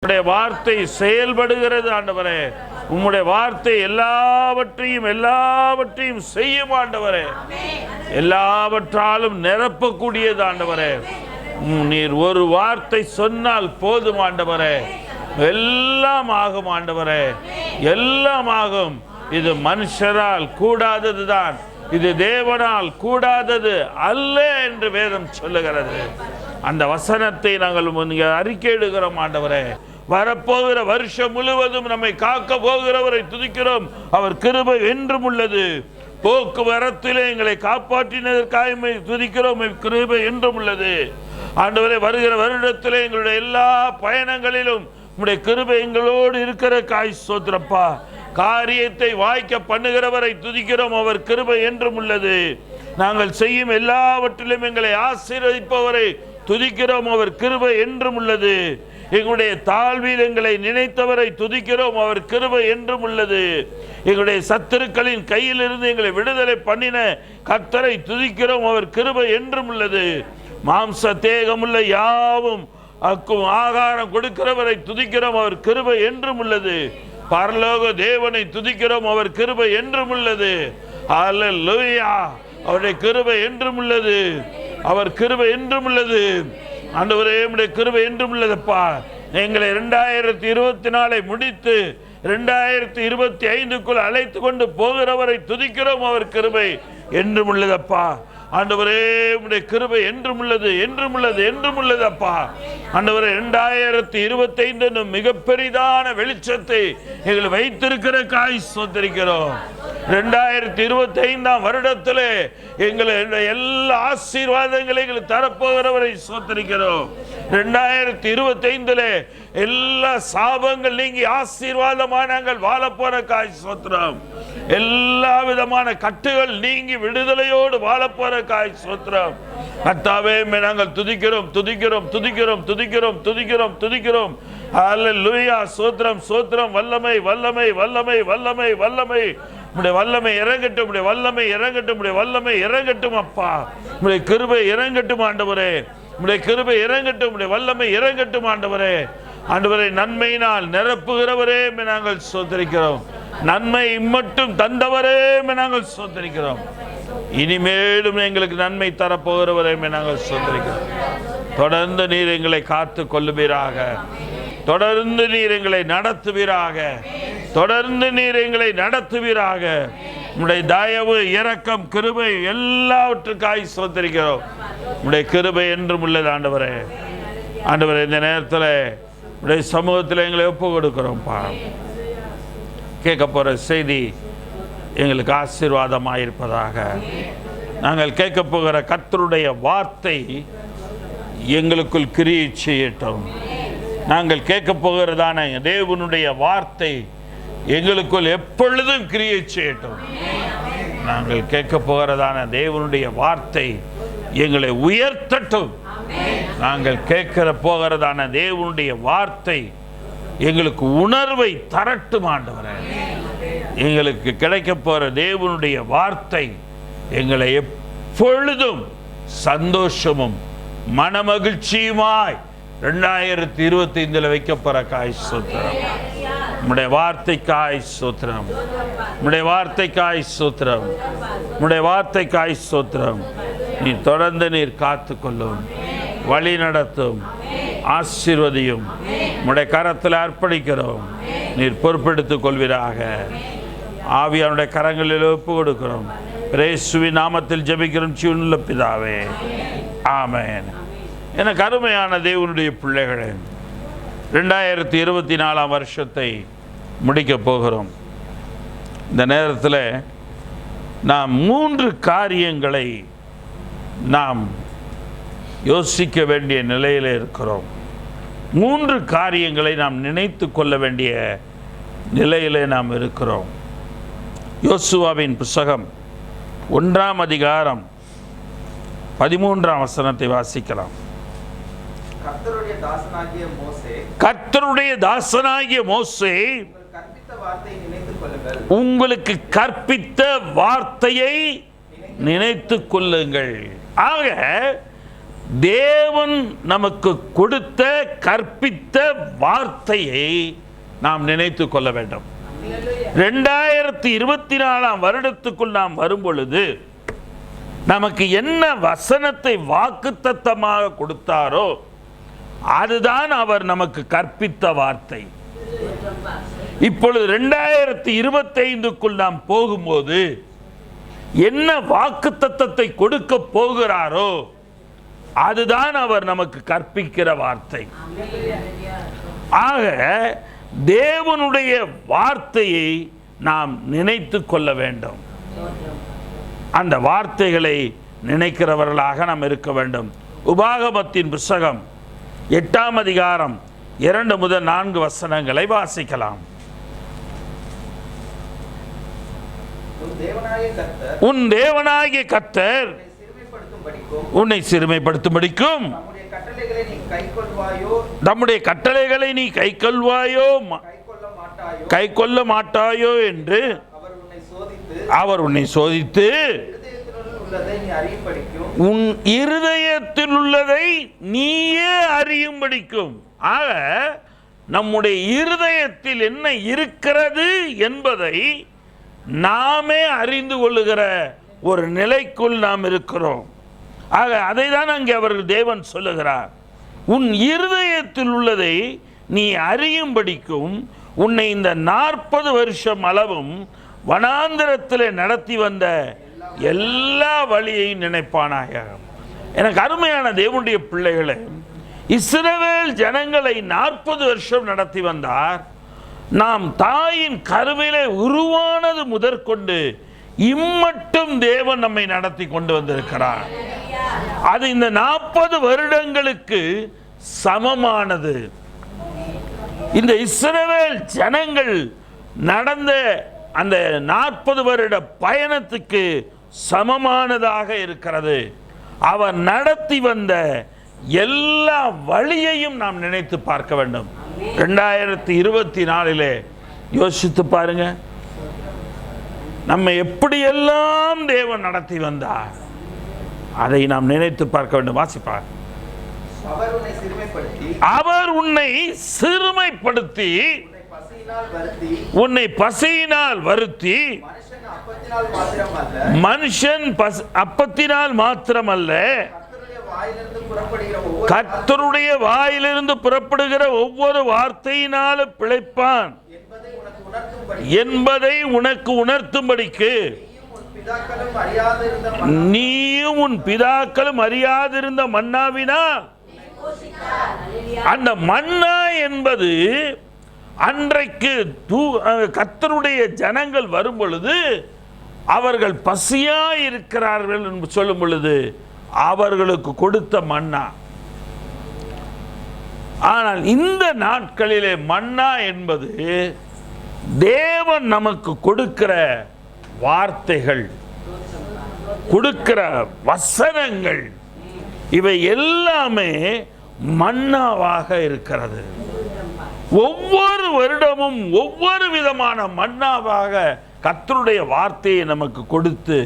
உம்முடைய வார்த்தை செயல்படுகிறது ஆண்டவரே. உம்முடைய வார்த்தை எல்லாவற்றையும் செய்யும் ஆண்டவரே. எல்லாவற்றாலும் நிரப்பக்கூடியது ஆண்டவரே. நீர் ஒரு வார்த்தை சொன்னால் போதும் ஆண்டவரே, எல்லாம் ஆகும் ஆண்டவரே, எல்லாம் ஆகும். இது மனுஷரால் கூடாததுதான், இது தேவனால் கூடாதது அல்ல என்று வேதம் சொல்லுகிறது. அந்த வசனத்தை நாங்கள் அறிக்கையிடுகிறோம் ஆண்டவரே. வரப்போகிற வருஷம் முழுவதும் நம்மை காக்க போகிறவரை துதிக்கிறோம். அவர் கிருபை என்றும் உள்ளது. போக்குவரத்திலே எங்களை காப்பாற்றினதற்காக துதிக்கிறோம். கிருபை என்றும் உள்ளது ஆண்டவரே. வருகிற வருடத்திலே எங்களுடைய எல்லா பயணங்களிலும் உம்முடைய கிருபை எங்களோடு இருக்கிற ஸ்தோத்திரப்பா. காரியத்தை வாய்க்க பண்ணுகிறவரை துதிக்கிறோம். அவர் கிருபை என்றும் உள்ளது. நாங்கள் செய்யும் எல்லாவற்றிலும் எங்களை ஆசீர்வதிப்பவரை துதிக்கிறோம். அவர் கிருபை என்றும் உள்ளது. எங்களுடைய தாழ்வில் எங்களை நினைத்தவரை துதிக்கிறோம். அவர் கிருபை என்றும் உள்ளது. எங்களுடைய சத்துருக்களின் கையிலிருந்து எங்களை விடுதலை பண்ணின கர்த்தரை துதிக்கிறோம். அவர் கிருபை என்றும் உள்ளது. மாம்ச தேகமுள்ள யாவும் ஆகாரம் கொடுக்கிறவரை துதிக்கிறோம். அவர் கிருபை என்றும் உள்ளது. பரலோக தேவனை துதிக்கிறோம். அவர் கிருபை என்றும் உள்ளது. அல்லேலூயா. அவருடைய கிருபை என்றும் உள்ளது. அவர் கிருபை என்றும் உள்ளது. ஆண்டவரே, உம்முடைய கிருபை என்றும் உள்ளதப்பா. எங்களை 2024 முடித்து 2025க்குள் அழைத்து கொண்டு போகிறவரை துதிக்கிறோம். அவர் கிருபை என்றும் உள்ளதப்பா. ஆண்டவரே, உம்முடைய கிருபை என்றும் உள்ளது, என்றும் உள்ளது, என்றும் உள்ளதப்பா. ஆண்டவரே, 2025 என்னும் மிக பெரிதான வெளிச்சத்தை எங்களை வைத்திருக்கிற ஸ்தோத்திரிக்கிறோம். 2025ஆம் வருடத்திலே எங்களை எல்லா ஆசீர்வாதங்களை எங்களுக்கு தரப்போகிறவரை ஸ்தோத்திரிக்கிறோம். 2025 எல்லா சாபங்கள் நீங்கி ஆசீர்வாதமாக நாங்கள் வாழ போற ஸ்தோத்திரம். எல்லா விதமான கட்டுகள் நீங்கி விடுதலையோடு வாழ போற ஸ்தோத்திரம். கர்த்தாவே, நாங்கள் துதிக்கிறோம், துதிக்கிறோம், துதிக்கிறோம், துதிக்கிறோம், துதிக்கிறோம், துதிக்கிறோம். அல்லேலூயா. ஸ்தோத்திரம், ஸ்தோத்திரம். வல்லமை, வல்லமை, வல்லமை, வல்லமை, வல்லமை. உம்முடைய வல்லமை இறங்கட்டும், உம்முடைய வல்லமை இறங்கட்டும், உம்முடைய வல்லமை இறங்கட்டும் அப்பா. உம்முடைய கிருபை இறங்கட்டும் ஆண்டவரே. உம்முடைய கிருபை இறங்கட்டும், உம்முடைய வல்லமை இறங்கட்டும் ஆண்டவரே. ஆண்டவரே, நன்மையினால் நிரப்புகிறவரே நாங்கள் ஸ்தோத்திரிக்கிறோம். நன்மை மட்டும் தந்தவரே நாங்கள் ஸ்தோத்திரிக்கிறோம். இனிமேலும் எங்களுக்கு நன்மை தரப்போகிறவரே நாங்கள் ஸ்தோத்திரிக்கிறோம். தொடர்ந்து நீர் எங்களை காத்து கொள்ளுவீராக. தொடர்ந்து நீர் எங்களை நடத்துவீராக. தொடர்ந்து நீர் எங்களை நடத்துவீராக. உம்முடைய தயவு, இரக்கம், கிருபை எல்லாவற்றுக்காய் ஸ்தோத்திரிக்கிறோம். உம்முடைய கிருபை என்றும் உள்ளது ஆண்டவரே. ஆண்டவரே, இந்த நேரத்தில் உடைய சமூகத்தில் எங்களை ஒப்பு கொடுக்கிறோம்ப்பா. கேட்க போகிற செய்தி எங்களுக்கு ஆசீர்வாதமாக இருப்பதாக. நாங்கள் கேட்க போகிற கர்த்தருடைய வார்த்தை எங்களுக்குள் கிரியை செய்யட்டும். நாங்கள் கேட்க போகிறதான தேவனுடைய வார்த்தை எங்களுக்குள் எப்பொழுதும் கிரியை செய்யட்டும். நாங்கள் கேட்க போகிறதான தேவனுடைய வார்த்தை எங்களை உயர்த்தட்டும். நாங்கள் கேட்கிற போகிறதான தேவனுடைய வார்த்தை எங்களுக்கு உணர்வை தரட்டும் ஆண்டவரே. எங்களுக்கு கிடைக்க போகிற தேவனுடைய வார்த்தை எங்களை எப்பொழுதும் சந்தோஷமும் மனமகிழ்ச்சியுமாய் 2025 வைக்க போற ஸ்தோத்திரம். உம்முடைய வார்த்தைக்காய் ஸ்தோத்திரம். உம்முடைய வார்த்தைக்காய் ஸ்தோத்திரம். உம்முடைய வார்த்தைக்காய் ஸ்தோத்திரம். நீ தொடர்ந்து நீர் காத்துக்கொள்ளும், வழி நடத்தும், ஆசீர்வதியும். உம்முடைய கரத்தில் அர்ப்பணிக்கிறோம். நீர் பொறுப்பெடுத்துக் கொள்வீராக. ஆவியானுடைய கரங்களில் ஒப்பு கொடுக்கிறோம். இயேசுவின் நாமத்தில் ஜெபிக்கிறோம் ஜீவனுள்ள பிதாவே, ஆமென். எனக்கு அருமையான தேவனுடைய பிள்ளைகளே, 2024ஆம் வருஷத்தை முடிக்கப் போகிறோம். இந்த நேரத்தில் நாம் 3 காரியங்களை நாம் யோசிக்க வேண்டிய நிலையில் இருக்கிறோம். 3 காரியங்களை நாம் நினைத்து கொள்ள வேண்டிய நிலையிலே நாம் இருக்கிறோம். யோசுவாவின் புத்தகம் 1ஆம் அதிகாரம் 13ஆம் வசனத்தை வாசிக்கலாம். கர்த்தருடைய தாசனாகிய மோசே உங்களுக்கு கற்பித்த வார்த்தையை நினைத்துக் கொள்ளுங்கள். ஆக தேவன் நமக்கு கொடுத்த கற்பித்த வார்த்தையை நாம் நினைத்து கொள்ள வேண்டும். 2024 வருடத்துக்குள் நாம் வரும் பொழுது நமக்கு என்ன வசனத்தை வாக்குத்தத்தமாக கொடுத்தாரோ அதுதான் அவர் நமக்கு கற்பித்த வார்த்தை. இப்பொழுது 2025க்குள் நாம் போகும்போது என்ன வாக்குத்தத்தத்தை கொடுக்க போகிறாரோ அதுதான் அவர் நமக்கு கற்பிக்கிற வார்த்தை. ஆக தேவனுடைய வார்த்தையை நாம் நினைத்து கொள்ள வேண்டும். அந்த வார்த்தைகளை நினைக்கிறவர்களாக நாம் இருக்க வேண்டும். உபாகமத்தின் புத்தகம் 8ஆம் அதிகாரம் 2 முதல் 4 வசனங்களை வாசிக்கலாம். உன் தேவனாகிய கர்த்தர் உன்னை சிறுமைப்படுத்தும்படிக்கும் நம்முடைய கட்டளைகளை நீ கைக்கொள்வாயோ கைக்கொள்ள மாட்டாயோ என்று அவர் உன்னை சோதித்து உன் இருதயத்தில் உள்ளதை நீயே அறியும்படிக்கும். ஆக நம்முடைய இருதயத்தில் என்ன இருக்கிறது என்பதை நாமே அறிந்து கொள்ளுகிற ஒரு நிலைக்குள் நாம் இருக்கிறோம். ஆக அதை தான் அங்கே அவர்கள் தேவன் சொல்லுகிறார். உன் இருதயத்தில் உள்ளதை நீ அறியும்படிக்கும் உன்னை இந்த 40 வருஷம் அளவும் வனாந்திரத்தில் நடத்தி வந்த எல்லா வழியையும் நினைப்பானாக. எனக்கு அருமையான தேவனுடைய பிள்ளைகளே, இஸ்ரவேல் ஜனங்களை 40 வருஷம் நடத்தி வந்தார். நாம் தாயின் கருவிலே உருவானது முதற்கொண்டு இம்மட்டும் தேவன் நம்மை நடத்தி கொண்டு வந்திருக்கிறார். அது இந்த 40 வருடங்களுக்கு சமமானது. இந்த இஸ்ரவேல் ஜனங்கள் நடந்த அந்த 40 வருட பயணத்துக்கு சமமானதாக இருக்கிறது. அவர் நடத்தி வந்த எல்லா வழியையும் நாம் நினைத்து பார்க்க வேண்டும். 2024 யோசித்து பாருங்க, நம்ம எப்படியெல்லாம் தேவன் நடத்தி வந்தார் அதை நாம் நினைத்து பார்க்க வேண்டும். வாசிப்பார். அவர் உன்னை சிறுமைப்படுத்தி உன்னை பசியினால் வருத்தி மனுஷன் அப்பத்தினால் மாத்திரமல்ல கர்த்தருடைய வாயிலிருந்து புறப்படுகிற ஒவ்வொரு வார்த்தையினாலும் பிழைப்பான் என்பதை உனக்கு உணர்த்தும்படிக்கு நீயும் உன் பிதாக்களும் அறியாதிருந்த மன்னாவினால். அந்த மன்னா என்பது அன்றைக்கு கர்த்தருடைய ஜனங்கள் வரும் பொழுது அவர்கள் பசியாய் இருக்கிறார்கள் என்று சொல்லும் பொழுது அவர்களுக்கு கொடுத்த மன்னா. ஆனால் இந்த நாட்களிலே மன்னா என்பது தேவன் நமக்கு கொடுக்கிற வார்த்தைகள், கொடுக்கிற வசனங்கள், இவை எல்லாமே மன்னாவாக இருக்கிறது. ஒவ்வொரு வருடமும் ஒவ்வொரு விதமான மன்னாவாக கர்த்தருடைய வார்த்தையை நமக்கு கொடுத்து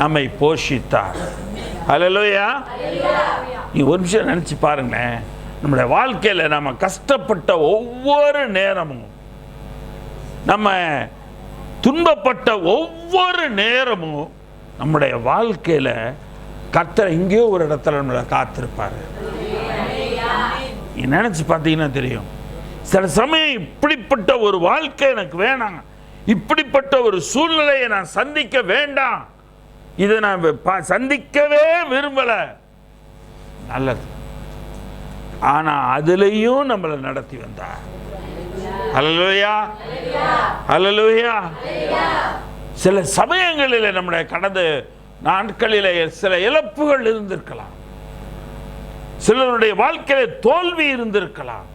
நம்மை போஷித்தார். அல்லேலூயா. நீ ஒரு நிமிஷம் நினைச்சு பாருங்க, நம்முடைய வாழ்க்கையில நம்ம கஷ்டப்பட்ட ஒவ்வொரு நேரமும், நம்ம துன்பப்பட்ட ஒவ்வொரு நேரமும் நம்முடைய வாழ்க்கையில கர்த்தர் எங்கேயோ ஒரு இடத்துல நம்மளை காத்திருப்பாரு. நீ நினைச்சு பார்த்தீங்கன்னா தெரியும். சில சமயம் இப்படிப்பட்ட ஒரு வாழ்க்கை எனக்கு வேணாம், இப்படிப்பட்ட ஒரு சூழ்நிலையை நான் சந்திக்க வேண்டாம், இதை நான் சந்திக்கவே விரும்பல, நல்லது. ஆனா அதுலயும் நம்மளை நடத்தி வந்தார். அல்லேலூயா, அல்லேலூயா. சில சமயங்களில் நம்முடைய கடந்த நாட்களிலே சில இழப்புகள் இருந்திருக்கலாம், சிலருடைய வாழ்க்கையில தோல்வி இருந்திருக்கலாம்,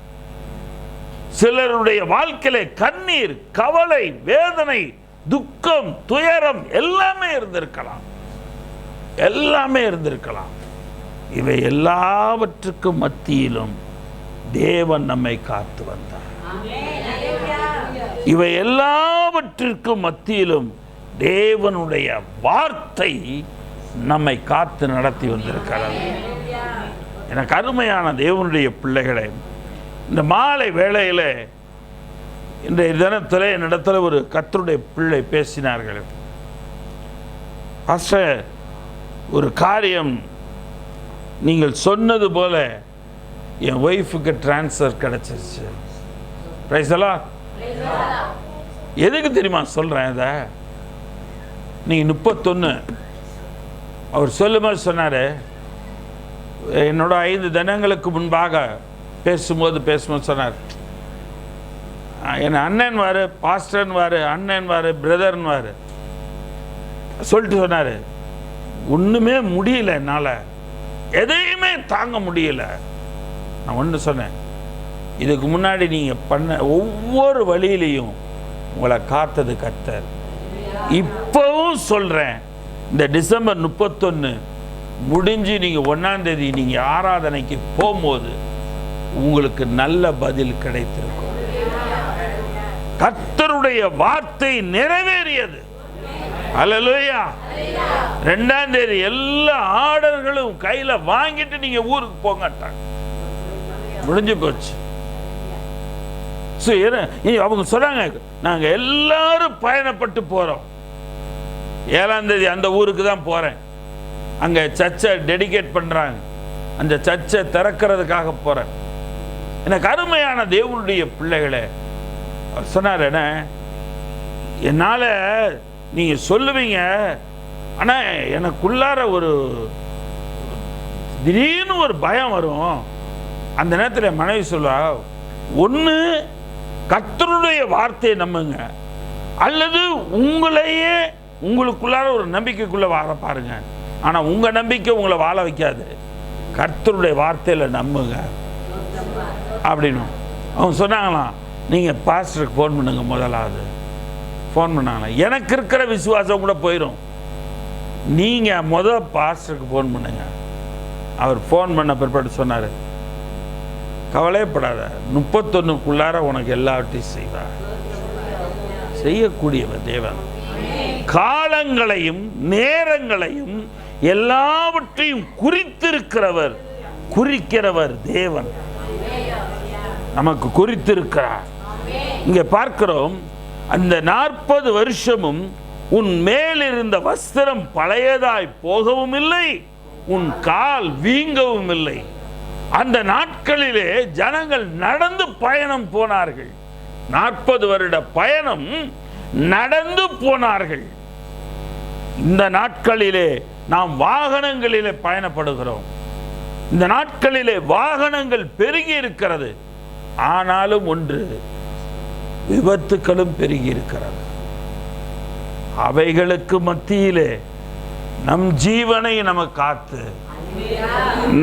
சிலருடைய வாழ்க்கையில கண்ணீர், கவலை, வேதனை, துக்கம், துயரம் எல்லாமே இருந்திருக்கலாம், எல்லாமே இருந்திருக்கலாம். இவை எல்லாவற்றுக்கும் மத்தியிலும் தேவன் நம்மை காத்து வந்தார். இவை எல்லாவற்றிற்கும் மத்தியிலும் தேவனுடைய வார்த்தை நம்மை காத்து நடத்தி வந்திருக்கிறது. எனக்கு அருமையான தேவனுடைய பிள்ளைகளே, இந்த மாலை வேளையில் இன்றைய தினத்தில் என்னிடத்தில் ஒரு கர்த்தருடைய பிள்ளை பேசினார்கள். பாஸ்டர், ஒரு காரியம் நீங்கள் சொன்னது போல என் ஒய்ஃபுக்கு டிரான்ஸ்ஃபர் கிடைச்சிருச்சு. Praise the Lord. எதுக்கு தெரியுமா சொல்கிறேன் இதை? நீங்கள் 31 அவர் சொல்லும்போது சொன்னார், என்னோட 5 தினங்களுக்கு முன்பாக பேசும்போது சொன்னார், என் அண்ணன் வாரு, பாஸ்டர்னு வாரு, அண்ணன் வாரு, பிரதர்னு வாரு சொல்லிட்டு சொன்னார், ஒன்றுமே முடியல, என்னால் எதையுமே தாங்க முடியல. நான் ஒன்று சொன்னேன், இதுக்கு முன்னாடி நீங்கள் பண்ண ஒவ்வொரு வழியிலையும் உங்களை காத்தது கர்த்தர். இப்போவும் சொல்கிறேன், இந்த டிசம்பர் 31 முடிஞ்சு நீங்கள் 1ஆம் தேதி நீங்கள் ஆராதனைக்கு போகும்போது உங்களுக்கு நல்ல பதில் கிடைத்திருக்கும். கர்த்தருடைய வார்த்தை நிறைவேறியது. அல்லேலூயா. 2ஆம் தேதி எல்லா ஆர்டர்களும் கையில் வாங்கிட்டு நீங்க ஊருக்கு போங்கட்டாங்க, முடிஞ்சு போச்சு. அவங்க சொன்னாங்க, நாங்க எல்லாரும் பயணப்பட்டு போறோம். 7ஆம் தேதி அந்த ஊருக்கு தான் போறேன், அங்க சர்ச்சை டெடிகேட் பண்றாங்க, அந்த சர்ச்சை திறக்கிறதுக்காக போறேன். எனக்கு அருமையான தேவனுடைய பிள்ளைகளே, சொன்னார், என்ன என்னால நீங்க சொல்லுவீங்க, ஆனா எனக்குள்ளார ஒரு திடீர்னு ஒரு பயம் வரும். அந்த நேரத்தில் மனைவி சொல்வா, ஒன்று கர்த்தருடைய வார்த்தையை நம்புங்க, அல்லது உங்களையே உங்களுக்குள்ளார ஒரு நம்பிக்கைக்குள்ள வாழ பாருங்க. ஆனா உங்க நம்பிக்கை உங்களை வாழ வைக்காது, கர்த்தருடைய வார்த்தையில நம்புங்க அப்படின்னு அவங்க சொன்னாங்களாம். நீங்க பாஸ்டருக்கு ஃபோன் பண்ணுங்க. முதலாவது ஃபோன் பண்ணாங்களா, எனக்கு இருக்கிற விசுவாசம் கூட போயிடும், நீங்க பாஸ்டருக்கு ஃபோன் பண்ணுங்க. அவர் ஃபோன் பண்ண பிற்பாடு சொன்னார், கவலைப்படாத, 31க்குள்ளார உனக்கு எல்லாவற்றையும் செய்வார். செய்யக்கூடியவர் தேவன். காலங்களையும் நேரங்களையும் எல்லாவற்றையும் குறிக்கிறவர் தேவன். நமக்கு குறித்திருக்கிறார். இங்க பார்க்கிறோம், அந்த 40 வருஷமும் உன் மேல் இருந்த வஸ்திரம் பழையதாய் போகவும் இல்லை, உன் கால் வீங்கவும் இல்லை. அந்த நாட்களிலே ஜனங்கள் நடந்து பயணம் போனார்கள். 40 வருட பயணம் நடந்து போனார்கள். இந்த நாட்களிலே நாம் வாகனங்களிலே பயணப்படுகிறோம். இந்த நாட்களிலே வாகனங்கள் பெருகி இருக்கிறது. ஆனாலும் ஒன்று, விபத்துக்களும் பெருகி இருக்கிறது. அவைகளுக்கு மத்தியிலே நம் ஜீவனை நமக்கு காத்து,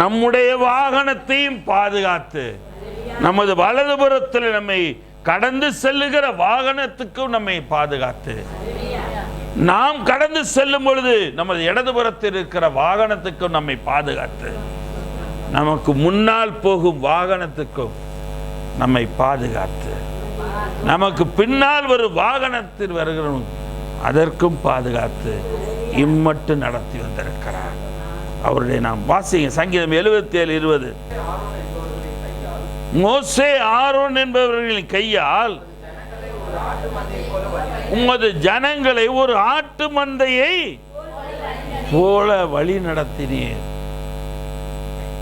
நம்முடைய வாகனத்தையும் பாதுகாத்து, நமது வலதுபுறத்தில் நம்மை கடந்து செல்லுகிற வாகனத்துக்கும் நம்மை பாதுகாத்து, நாம் கடந்து செல்லும் பொழுது நமது இடதுபுறத்தில் இருக்கிற வாகனத்துக்கும் நம்மை பாதுகாத்து, நமக்கு முன்னால் போகும் வாகனத்துக்கும் நம்மை பாதுகாத்து, நமக்கு பின்னால் வரும் வாகனத்தில் வருகிறோம் அதற்கும் பாதுகாத்து இம்மட்டு நடத்தி வந்திருக்கிறார். அவருடைய நாம் வாசிங்க, சங்கீதம் 77:20. மோசே ஆரோன் என்பவர்களின் கையால் உமது ஜனங்களை ஒரு ஆட்டு மந்தையை போல வழி நடத்தினீர்.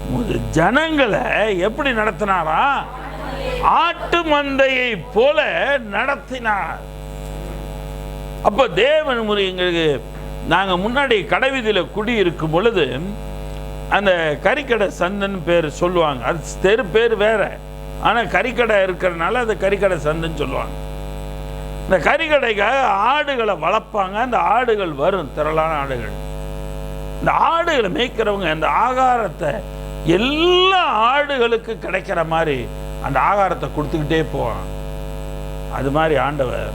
உமது ஜனங்களை எப்படி நடத்தினாரா? ஆட்டு மந்தையை போல நடத்தினார். அப்ப தேவன் முறை எங்களுக்கு, நாங்க முன்னாடி கடைவீதியில குடி இருக்கும் பொழுது அந்த கறிக்கடை சந்தன்னு பேர் சொல்லுவாங்க. அது தெரு பேர் வேற, ஆனா கறிக்கடை இருக்கிறதுனால அது கறிக்கடை சந்துன்னு சொல்லுவாங்க. இந்த கறிக்கடைக்காக ஆடுகளை வளர்ப்பாங்க. அந்த ஆடுகள் வரும், திரளான ஆடுகள். இந்த ஆடுகளை மேய்க்கிறவங்க அந்த ஆகாரத்தை எல்லா ஆடுகளுக்கு கிடைக்கிற மாதிரி அந்த ஆகாரத்தை கொடுத்துக்கிட்டே போவாங்க. அது மாதிரி ஆண்டவர்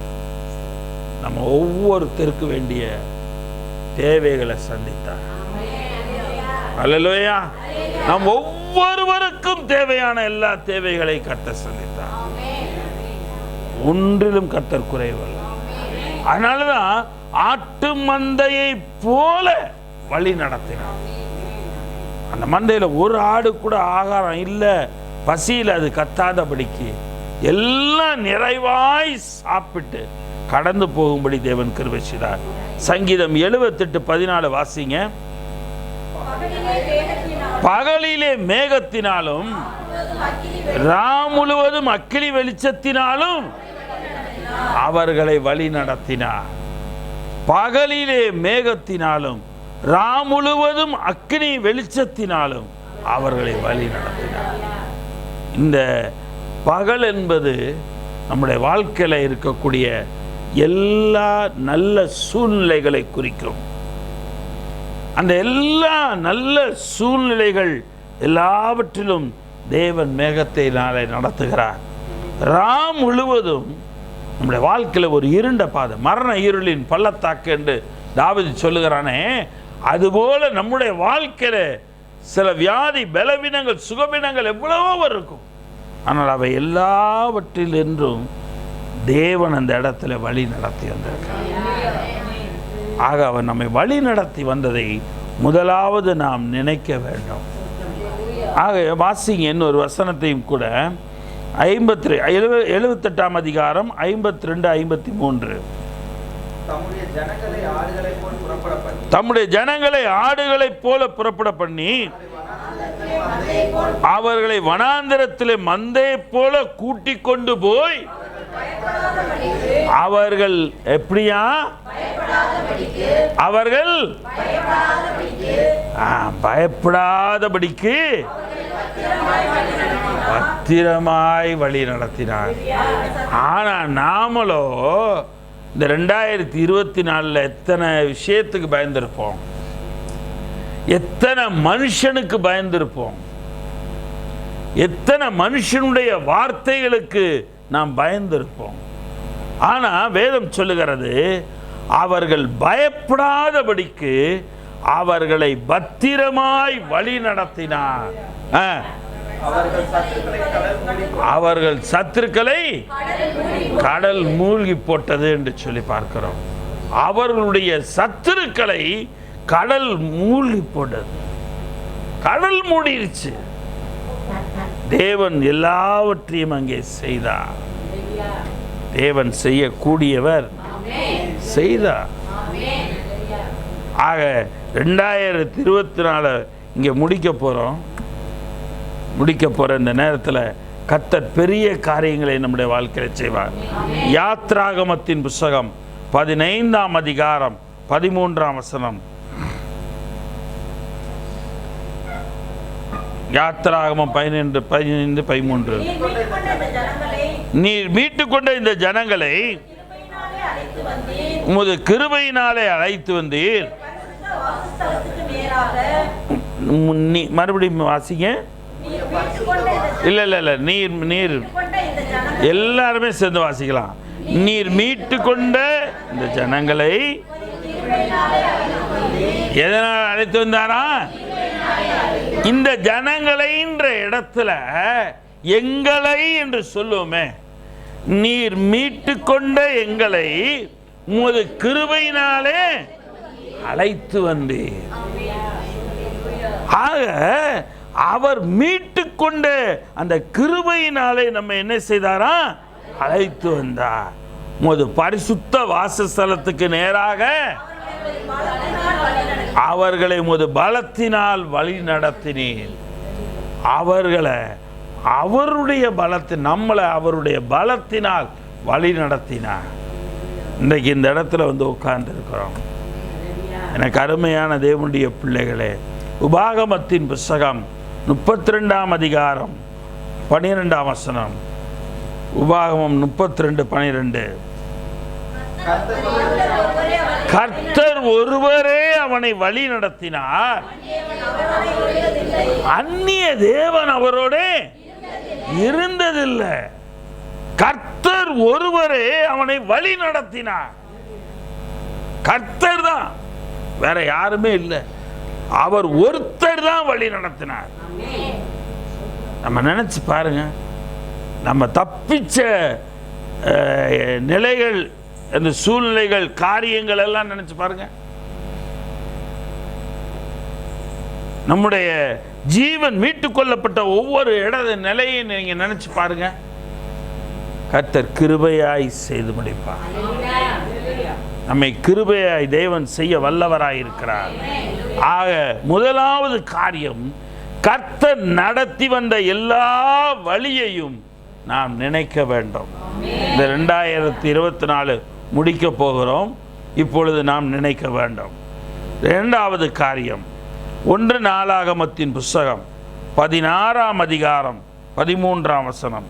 நம்ம ஒவ்வொருத்தருக்கு வேண்டிய தேவைகளை சந்தித்தார். அல்லேலூயா. நம் ஒவ்வொருவருக்கும் தேவையான எல்லா தேவைகளை கர்த்தர் சந்தித்தார். ஒன்றிலும் கர்த்தர் குறைவல்ல. அதனாலதான் ஆட்டு மந்தையை போல வழி நடத்தினார். அந்த மந்தையில் ஒரு ஆடு கூட ஆகாரம் இல்லை, பசியில் அது கத்தாதபடிக்கு எல்லாம் நிறைவாய் சாப்பிட்டு கடந்து போகும்படி தேவன் கிருபை செய்தார். சங்கீதம் 78:14 வாசிங்க. பகலிலே மேகத்தினாலும் முழுவதும் அக்கினி வெளிச்சத்தினாலும் அவர்களை வழி நடத்தினார். பகலிலே மேகத்தினாலும் முழுவதும் அக்கினி வெளிச்சத்தினாலும் அவர்களை வழி நடத்தினார். இந்த பகல் என்பது நம்முடைய வாழ்க்கையில் இருக்கக்கூடிய எல்லா நல்ல சூழ்நிலைகளை குறிக்கும். அந்த எல்லா நல்ல சூழ்நிலைகள் எல்லாவற்றிலும் தேவன் மேகத்தை நாளை நடத்துகிறார். முழுவதும் நம்முடைய வாழ்க்கையில் ஒரு இருண்ட பாதை, மரண இருளின் பள்ளத்தாக்கு என்று தாவீது சொல்லுகிறானே, அதுபோல நம்முடைய வாழ்க்கையில சில வியாதி, பலவீனங்கள், சுகவீனங்கள் எவ்வளவோ இருக்கும். ஆனால் அவை எல்லாவற்றிலிருந்தும் தேவன் அந்த இடத்துல வழி நடத்தி வந்திருக்கிறார். ஆக அவர் நம்மை வழி நடத்தி வந்ததை முதலாவது நாம் நினைக்க வேண்டும். ஆக வாசிங்க இன்னொரு வசனத்தையும் கூட, 78ஆம் அதிகாரம் 52-53. தம்முடைய ஜனங்களை ஆடுகளைப் போல புறப்பட பண்ணி அவர்களை வனாந்திரத்திலே மந்தையை போல கூட்டிக் கொண்டு போய் அவர்கள் எப்படியா அவர்கள் பயப்படாதபடிக்கு பத்திரமாய் வழி நடத்தினார். ஆனா நாமளோ இந்த 2024 எத்தனை விஷயத்துக்கு பயந்திருப்போம், எத்தனை மனுஷனுக்கு பயந்திருப்போம், எத்தனை மனுஷனுடைய வார்த்தைகளுக்கு நாம் பயந்திருப்போம். ஆனா வேதம் சொல்லுகிறது, அவர்கள் பயப்படாதபடிக்கு அவர்களை பத்திரமாய் வழி நடத்தினார். அவர்கள் சத்துருக்களை கடல் மூழ்கி போட்டது என்று சொல்லி பார்க்கிறோம். அவர்களுடைய சத்துருக்களை கடல் மூழ்கி போட்டது, கடல் மூடிருச்சு. தேவன் எல்லாவற்றையும் அங்கே செய்தார். தேவன் செய்யக்கூடியவர் செய்தார். ஆக 2024 இங்கே முடிக்க போற இந்த நேரத்தில் கர்த்தர் பெரிய காரியங்களை நம்முடைய வாழ்க்கையில் செய்வார். யாத்ராகமத்தின் புஸ்தகம் 15ஆம் அதிகாரம் 13ஆம் வசனம். யாத்ராகமம் 15:13. நீர் மீட்டு கொண்ட இந்த ஜனங்களை உமது கிருபையினாலே அழைத்து வந்தீர். மறுபடியும் வாசிங்க. இல்ல நீர் எல்லாருமே சேர்ந்து வாசிக்கலாம். நீர் மீட்டு கொண்ட இந்த ஜனங்களை எதனால் அழைத்து வந்தாரா? இந்த ஜனங்களைன்ற இடத்துல எங்களை என்று சொல்லுவோமே, நீர் மீட்டு கொண்ட எங்களை உமது கிருபையினாலே அழைத்து வந்தீர். ஆக அவர் மீட்டு கொண்ட அந்த கிருபையினாலே நம்ம என்ன செய்தாரா? அழைத்து வந்தார். உமது பரிசுத்த வாசஸ்தலத்துக்கு நேராக அவர்களை உமது பலத்தினால் வழி நடத்தினீர். அவர்களை அவருடைய பலத்தின், நம்மளை அவருடைய பலத்தினால் வழி நடத்தினார். இன்றைக்கு இந்த இடத்துல வந்து உட்கார்ந்து இருக்கிறோம். எனக்கு அருமையான தேவனுடைய பிள்ளைகளே, உபாகமத்தின் புஸ்தகம் 32ஆம் அதிகாரம் 12ஆம் வசனம். உபாகமம் 32:12. கர்த்தர் ஒருவரே அவனை வழி நடத்தினார், அந்நிய தேவன் அவரோட இருந்ததில்லை. கர்த்தர் ஒருவரே அவனை வழி நடத்தினார். கர்த்தர் தான், வேற யாருமே இல்லை. அவர் ஒருத்தர் தான் வழி நடத்தினார். நம்ம நினைச்சு பாருங்க, நம்ம தப்பிச்ச நிலைகள், அந்த சூழ்நிலைகள், காரியங்கள் எல்லாம் நினைச்சு பாருங்க. நம்முடைய ஜீவன் மீட்டுக் கொள்ளப்பட்ட ஒவ்வொரு நிலையும் நீங்க நினைச்சு பாருங்க. கர்த்தர் கிருபையாய் செய்து முடிப்பார். நம்மை கிருபையாய் தேவன் செய்ய வல்லவராய் இருக்கிறார். ஆக முதலாவது காரியம், கர்த்தர் நடத்தி வந்த எல்லா வழியையும் நாம் நினைக்க வேண்டும். இந்த 2024 முடிக்க போகிறோம். இப்பொழுது நாம் நினைக்க வேண்டும். இரண்டாவது காரியம், 1 நாளாகமத்தின் புஸ்தகம் 16ஆம் அதிகாரம் 13ஆம் வசனம்.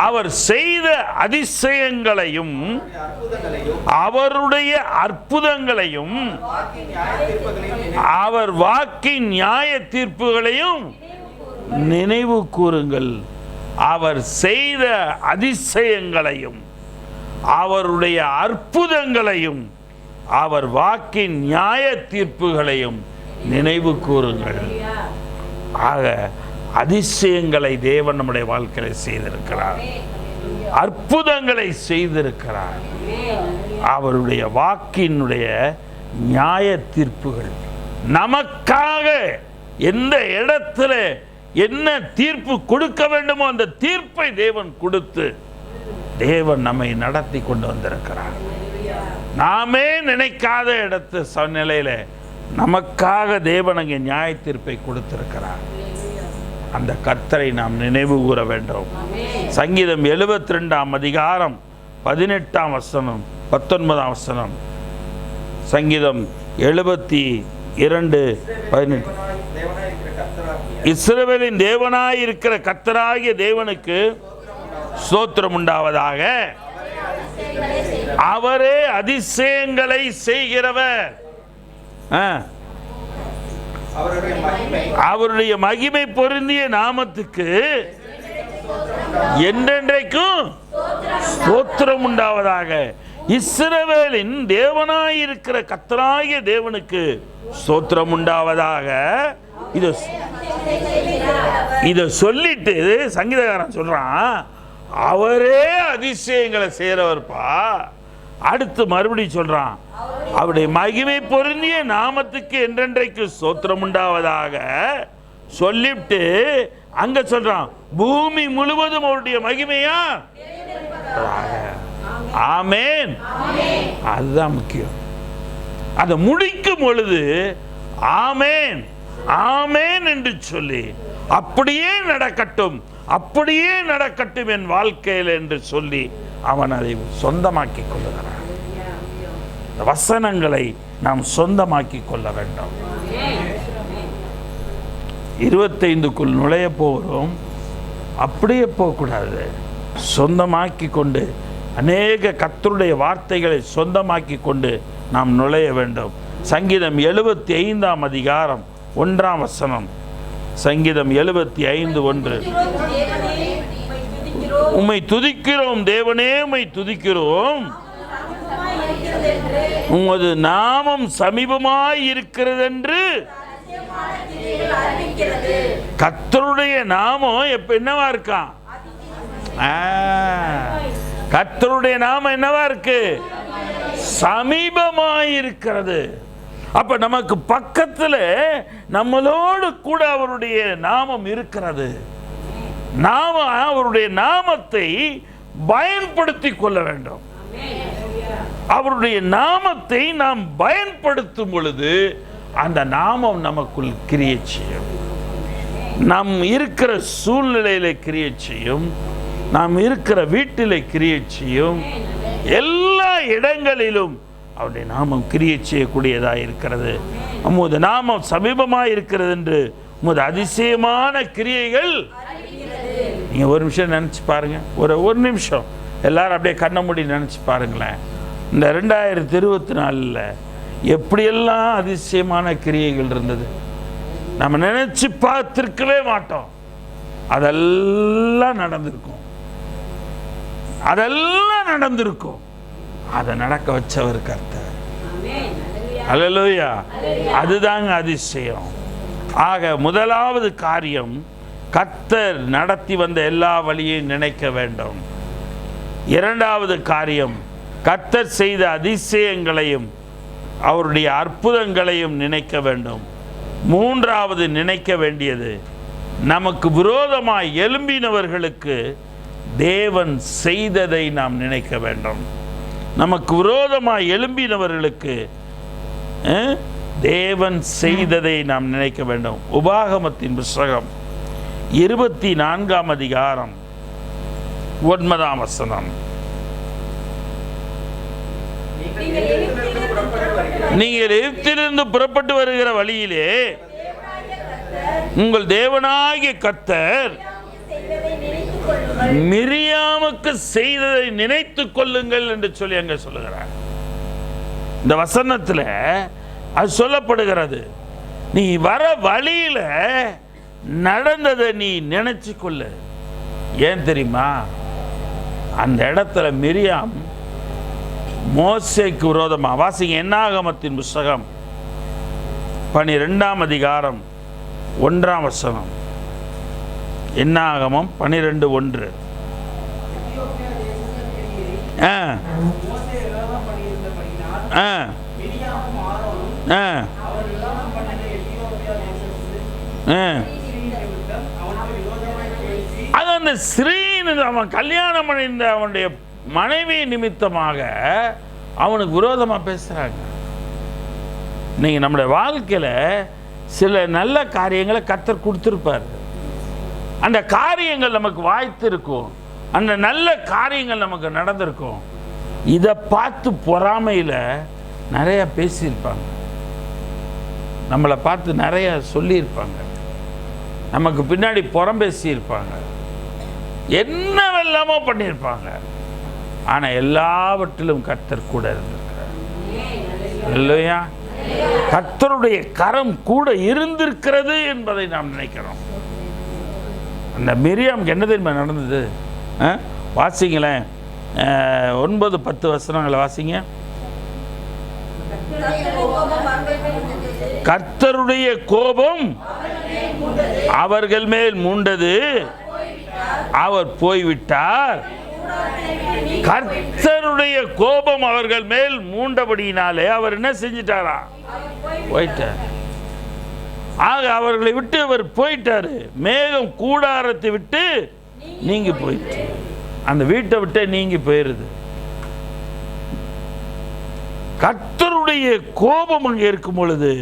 அவர் செய்த அதிசயங்களையும் அவருடைய அற்புதங்களையும் அவர் வாக்கின் நியாய தீர்ப்புகளையும் நினைவு கூறுங்கள். அவர் செய்த அதிசயங்களையும் அவருடைய அற்புதங்களையும் அவர் வாக்கின் நியாய தீர்ப்புகளையும் நினைவு கூறுங்கள். ஆக அதிசயங்களை தேவன் நம்முடைய வாழ்க்கையில் செய்திருக்கிறார், அற்புதங்களை செய்திருக்கிறார். அவருடைய வாக்கினுடைய நியாய தீர்ப்புகள் நமக்காக எந்த இடத்துல என்ன தீர்ப்பு கொடுக்க வேண்டுமோ அந்த தீர்ப்பை தேவன் கொடுத்து தேவன் நம்மை நடத்தி கொண்டு வந்திருக்கிறார். நாமே நினைக்காத இடத்து நிலையில நமக்காக தேவன் அங்கே நியாய தீர்ப்பை கொடுத்திருக்கிறார். அந்த கர்த்தரை நாம் நினைவு கூற வேண்டும். சங்கீதம் 72ஆம் அதிகாரம் 18ஆம் வசனம் 19ஆம் வசனம். சங்கீதம் 72:18. இஸ்ரவேலின் தேவனாய் இருக்கிற கர்த்தராகிய தேவனுக்கு ஸ்தோத்திரம் உண்டாவதாக. அவரே அதிசயங்களை செய்கிறவர். அவருடைய மகிமை பொருந்திய நாமத்துக்கு என்றென்றைக்கும் ஸ்தோத்திரம் உண்டாவதாக. இஸ்ரவேலின் தேவனாயிருக்கிற கர்த்தராகிய தேவனுக்கு ஸ்தோத்திரம் உண்டாவதாக. இத சொல்லிட்டு சங்கீதக்காரன் சொல்றான், அவரே அதிசயங்களை செய்யறவர்ப்பா. அடுத்து மறுபடியும் சொல்றான், அவருடைய மகிமை பொருந்திய நாமத்துக்கு என்றென்றைக்கு ஸ்தோத்திரம் உண்டாவதாக சொல்லிட்டு அங்க சொல்றான், பூமி முழுவதும் அவருடைய மகிமையா. ஆமென். அதுதான் முக்கியம். அதை முடிக்கும் பொழுது ஆமென் ஆமென் என்று சொல்லி அப்படியே நடக்கட்டும், அப்படியே நடக்கட்டும் என் வாழ்க்கையில் என்று சொல்லி அவன் அதை சொந்தமாக்கி கொள்ளுகிறான். வசனங்களை நாம் சொந்தமாக்கி கொள்ள வேண்டும். 25க்குள் நுழைய போகிறோம், அப்படியே போகக்கூடாது. சொந்தமாக்கி கொண்டு அநேக கர்த்தருடைய வார்த்தைகளை சொந்தமாக்கி கொண்டு நாம் நுழைய வேண்டும். சங்கீதம் 75ஆம் அதிகாரம் 1ஆம் வசனம். சங்கீதம் 75:1. உம்மை துதிக்கிறோம் தேவனே, உம்மை துதிக்கிறோம், உமது நாமம் சமீபமாய் இருக்கிறது என்று. கர்த்தருடைய நாமம் எப்ப என்னவா இருக்கான்? கர்த்தருடைய நாமம் என்னவா இருக்கு? சமீபமாய் இருக்கிறது. அப்ப நமக்கு பக்கத்துல நம்மளோடு கூட அவருடைய நாமம் இருக்கிறது. நாம அவருடைய நாமத்தை பயன்படுத்தி கொள்ள வேண்டும். அவருடைய நாமத்தை நாம் பயன்படுத்தும் பொழுது அந்த நாமம் நமக்குள் கிரியை செய்யும். நாம் இருக்கிற சூழ்நிலையில கிரியை செய்யும், நாம் இருக்கிற வீட்டிலே கிரியை செய்யும், எல்லா இடங்களிலும் அவருடைய நாமம் கிரியை செய்யக்கூடியதாக இருக்கிறது. உமது நாமம் சமீபமாக இருக்கிறது என்று உமது அதிசயமான கிரியைகள். நீங்க ஒரு நிமிஷம் நினைச்சு பாருங்க, ஒரு நிமிஷம் எல்லாரும் அப்படியே கண்ண மூடி நினைச்சு பாருங்களேன். இந்த 2024 எப்படியெல்லாம் அதிசயமான கிரியைகள் இருந்தது நம்ம நினைச்சு பார்த்திருக்கவே மாட்டோம். அதெல்லாம் நடந்திருக்கும், அதெல்லாம் நடந்திருக்கும். அதை நடக்க வச்சவர் கர்த்தர். அல்லேலூயா. அதுதாங்க அதிசயம். ஆக முதலாவது காரியம், கர்த்தர் நடத்தி வந்த எல்லா வழியையும் நினைக்க வேண்டும். இரண்டாவது காரியம், கர்த்தர் செய்த அதிசயங்களையும் அவருடைய அற்புதங்களையும் நினைக்க வேண்டும். மூன்றாவது நினைக்க வேண்டியது, நமக்கு விரோதமாய் எழும்பினவர்களுக்கு தேவன் செய்ததை நாம் நினைக்க வேண்டும். நமக்கு விரோதமாய் எழும்பினவர்களுக்கு தேவன் செய்ததை நாம் நினைக்க வேண்டும். உபாகமத்தின் புத்தகம் 24 அதிகாரம் 9 வசனம். நீங்கள் எகிப்திலிருந்து புறப்பட்டு வருகிற வழியிலே உங்கள் தேவனாகிய கர்த்தர் மிரியாமுக்கு செய்ததை நினைத்துக் கொள்ளுங்கள் என்று சொல்லி அங்க சொல்லுகிறார். இந்த வசனத்தில் அது சொல்லப்படுகிறது. நீ வர வழியில நடந்ததை நீ நினைச்சு கொள்ளு. ஏன் தெரியுமா? அந்த இடத்துல மிரியாம் மோசேக்கு விரோதமாக, வாசிங்க என்னாகமத்தின் புத்தகம் 12 அதிகாரம் 1 வசனம். என்னாகமம் 12:1. அது அந்த ஸ்ரீன்னு அவன் கல்யாணம் பண்ணியிருந்த அவனுடைய மனைவி நிமித்தமாக அவனுக்கு விரோதமாக பேசுகிறாங்க. நீங்கள் நம்முடைய வாழ்க்கையில் சில நல்ல காரியங்களை கர்த்தர் கொடுத்துருப்பார். அந்த காரியங்கள் நமக்கு வாய்த்திருக்கும், அந்த நல்ல காரியங்கள் நமக்கு நடந்திருக்கும். இதை பார்த்து பொறாமையில் நிறைய பேசியிருப்பாங்க, நம்மளை பார்த்து நிறைய சொல்லியிருப்பாங்க, நமக்கு பின்னாடி புறம் பேசியிருப்பாங்க, என்னவெல்லாமோ பண்ணியிருப்பாங்க. ஆனால் எல்லாவற்றிலும் கர்த்தர் கூட இருந்திருக்கிறார். இல்லையா? கர்த்தருடைய கரம் கூட இருந்திருக்கிறது என்பதை நாம் நினைக்கிறோம். அந்த மிரியாமுக்கு என்ன தெரியுமா நடந்தது? வாசிங்களேன், 9-10 வசனங்களை வாசிங்க. கர்த்தருடைய கோபம் அவர்கள் மேல் மூண்டது, அவர் போய்விட்டார். கர்த்தருடைய கோபம் அவர்கள் மேல் மூண்டபடியினாலே அவர் என்ன செஞ்சிட்டாரா? போயிட்டார். ஆக அவர்களை விட்டு அவர் போயிட்டாரு. மேகம் கூடாரத்தை விட்டு நீங்கி போயிட்டு, அந்த வீட்டை விட்டு நீங்கி போயிருது. கர்த்தருடைய கோபம் அங்கே இருக்கும் பொழுது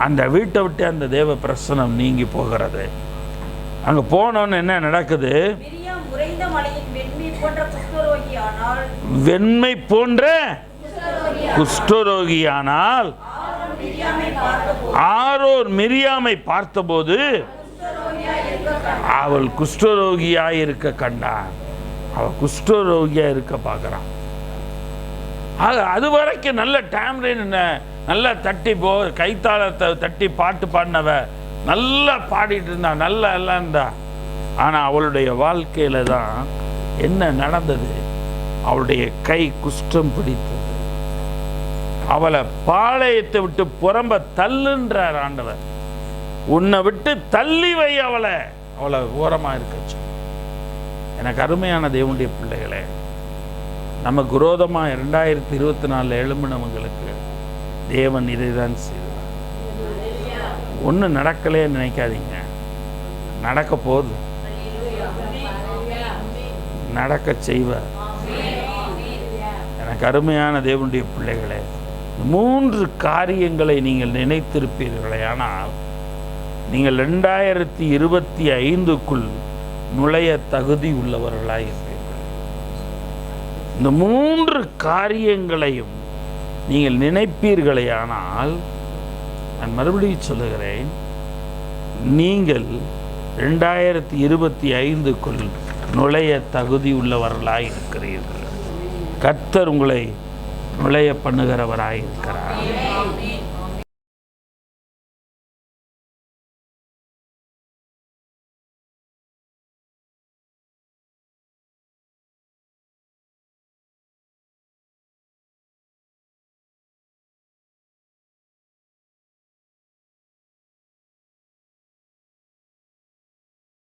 அந்த வீட்டை விட்டு அந்த தேவ பிரசனம் நீங்கி போகிறது. அங்க போனோன்னு என்ன நடக்குது? வெண்மை போன்ற குஷ்டரோகியானால் ஆரோன் மிரியாமை பார்த்தபோது அவள் குஷ்டரோகியாய் இருக்க கண்டான். அவள் குஷ்டரோகியா இருக்க பார்க்கிறான். அது வரைக்கும் நல்ல டைம்லைன் நல்லா தட்டி கைத்தாளத்தை தட்டி பாட்டு பாடினவ நல்லா பாடிட்டு இருந்தா, நல்லா எல்லாம் இருந்தா. ஆனா அவளுடைய வாழ்க்கையில தான் என்ன நடந்தது? அவளுடைய கை குஷ்டம் பிடித்தது. அவளை பாளையத்தை விட்டு புறம்ப தள்ளுன்றார் ஆண்டவர். உன்னை விட்டு தள்ளி வை, அவளை ஓரமா இருக்கச்சு. எனக்கு அருமையான தேவனுடைய பிள்ளைகளே, நமக்கு விரோதமா 2024 எழும்பினவங்களுக்கு தேவன் இதை தான் செய்வார். ஒன்றும் நடக்கலே நினைக்காதீங்க, நடக்க போகுது, நடக்க செய்வார். எனக்கு அருமையான தேவனுடைய பிள்ளைகளே, 3 காரியங்களை நீங்கள் நினைத்திருப்பீர்களே, ஆனால் நீங்கள் 2025க்குள் நுழைய தகுதி உள்ளவர்களாக இருப்பீர்கள். இந்த 3 காரியங்களையும் நீங்கள் நினைப்பீர்களே, ஆனால் நான் மறுபடியும் சொல்லுகிறேன், நீங்கள் 2025க்குள் நுழைய தகுதி உள்ளவர்களாக இருக்கிறீர்கள். கர்த்தர் உங்களை நுழைய பண்ணுகிறவராக இருக்கிறார்.